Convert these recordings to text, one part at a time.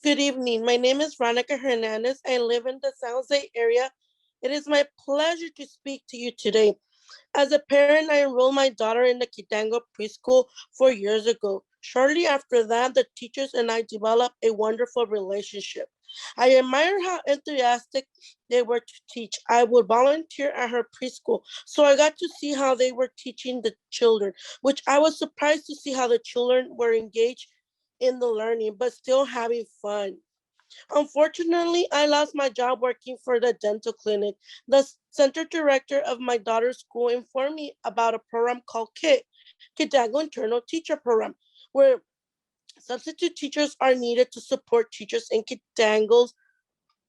Good evening. My name is Veronica Hernandez. I live in the San Jose area. It is my pleasure to speak to you today. As a parent, I enrolled my daughter in the Kidango preschool 4 years ago. Shortly after that, the teachers and I developed a wonderful relationship. I admire how enthusiastic they were to teach. I would volunteer at her preschool, so I got to see how they were teaching the children, which I was surprised to see how the children were engaged in the learning, but still having fun. Unfortunately, I lost my job working for the dental clinic. The center director of my daughter's school informed me about a program called Kidango Internal Teacher Program, where substitute teachers are needed to support teachers in Kidango's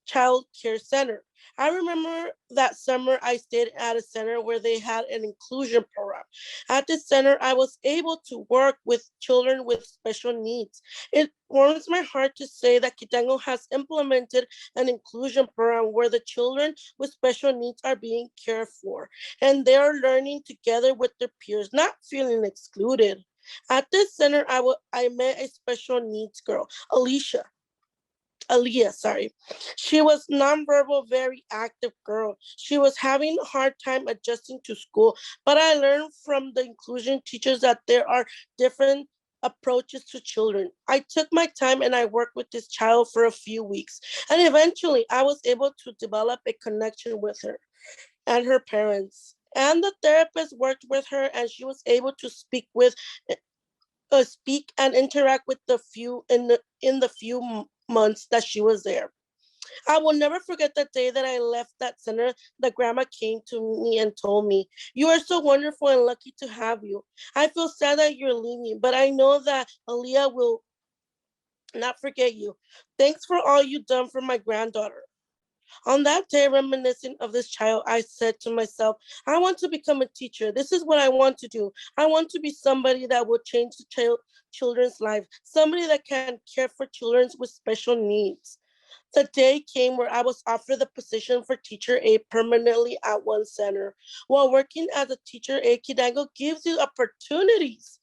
child care center. I remember that summer I stayed at a center where they had an inclusion program. At this center, I was able to work with children with special needs. It warms my heart to say that Kitango has implemented an inclusion program where the children with special needs are being cared for and they are learning together with their peers, not feeling excluded. At this center, I met a special needs girl, Aaliyah, sorry. She was nonverbal, very active girl. She was having a hard time adjusting to school, but I learned from the inclusion teachers that there are different approaches to children. I took my time and I worked with this child for a few weeks, and eventually I was able to develop a connection with her and her parents. And the therapist worked with her, and she was able to speak and interact with the few in the few months that she was there. I will never forget that day that I left that center. The grandma came to me and told me, "You are so wonderful and lucky to have you. I feel sad that you're leaving, but I know that Aaliyah will not forget you. Thanks for all you've done for my granddaughter." On that day, reminiscing of this child, I said to myself, I want to become a teacher. This is what I want to do. I want to be somebody that will change the children's life, somebody that can care for children with special needs. The day came where I was offered the position for teacher aide permanently at one center. While working as a teacher aide, Kidango gives you opportunities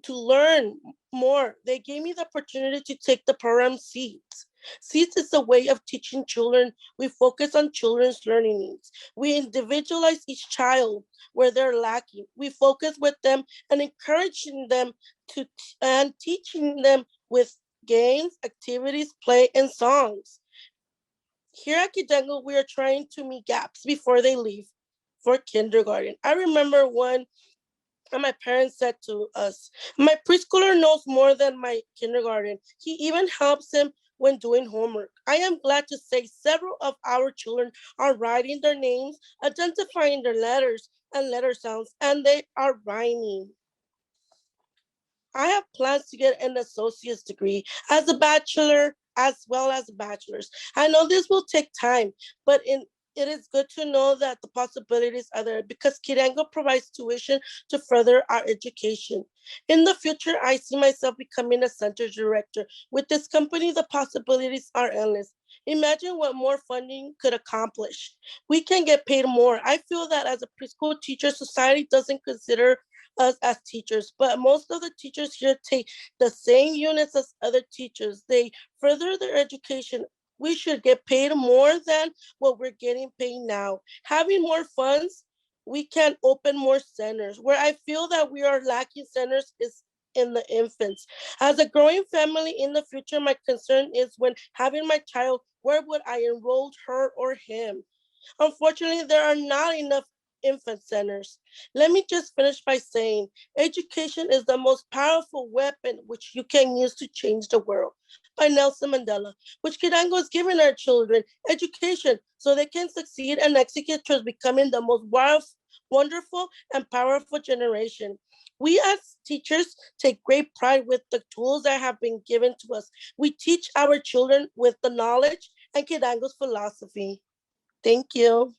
to learn more. They gave me the opportunity to take the program seats. Seeds is a way of teaching children. We focus on children's learning needs. We individualize each child where they're lacking. We focus with them and encouraging them and teaching them with games, activities, play, and songs. Here at Kidango, we are trying to meet gaps before they leave for kindergarten. I remember one and my parents said to us, my preschooler knows more than my kindergarten. He even helps him when doing homework. I am glad to say several of our children are writing their names, identifying their letters and letter sounds, and they are rhyming. I have plans to get an associate's degree as a bachelor as well as a bachelor's. I know this will take time, but it is good to know that the possibilities are there because Kirango provides tuition to further our education. In the future, I see myself becoming a center director. With this company, the possibilities are endless. Imagine what more funding could accomplish. We can get paid more. I feel that as a preschool teacher, society doesn't consider us as teachers, but most of the teachers here take the same units as other teachers. They further their education. We should get paid more than what we're getting paid now. Having more funds, we can open more centers. Where I feel that we are lacking centers is in the infants. As a growing family in the future, my concern is when having my child, where would I enroll her or him? Unfortunately, there are not enough infant centers. Let me just finish by saying education is the most powerful weapon which you can use to change the world by Nelson Mandela, which Kidango is giving our children education so they can succeed and execute towards becoming the most wonderful and powerful generation. We as teachers take great pride with the tools that have been given to us. We teach our children with the knowledge and Kidango's philosophy. Thank you.